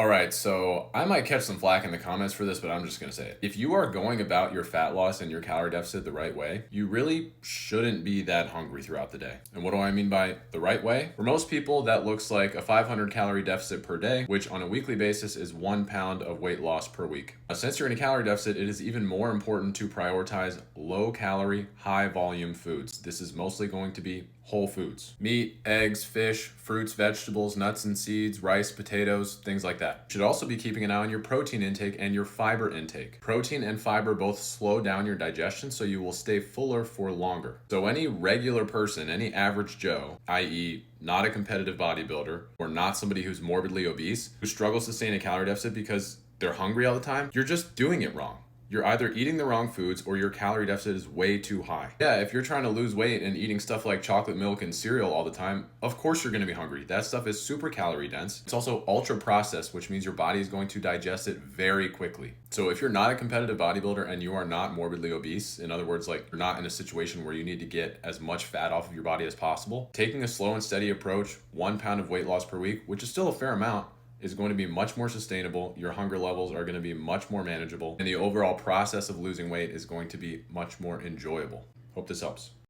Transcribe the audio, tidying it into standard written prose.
All right, so I might catch some flack in the comments for this, but I'm just gonna say it. If you are going about your fat loss and your calorie deficit the right way, you really shouldn't be that hungry throughout the day. And what do I mean by the right way? For most people, that looks like a 500 calorie deficit per day, which on a weekly basis is 1 pound of weight loss per week. Now, since you're in a calorie deficit, it is even more important to prioritize low calorie, high volume foods. This is mostly going to be whole foods: meat, eggs, fish, fruits, vegetables, nuts and seeds, rice, potatoes, things like that. You should also be keeping an eye on your protein intake and your fiber intake. Protein and fiber both slow down your digestion, so you will stay fuller for longer. So any regular person, any average Joe, i.e. not a competitive bodybuilder or not somebody who's morbidly obese, who struggles to stay in a calorie deficit because they're hungry all the time, you're just doing it wrong. You're either eating the wrong foods or your calorie deficit is way too high. Yeah, if you're trying to lose weight and eating stuff like chocolate milk and cereal all the time, of course you're gonna be hungry. That stuff is super calorie dense. It's also ultra processed, which means your body is going to digest it very quickly. So if you're not a competitive bodybuilder and you are not morbidly obese, in other words, like you're not in a situation where you need to get as much fat off of your body as possible, taking a slow and steady approach, 1 pound of weight loss per week, which is still a fair amount, is going to be much more sustainable. Your hunger levels are going to be much more manageable, and the overall process of losing weight is going to be much more enjoyable. Hope this helps.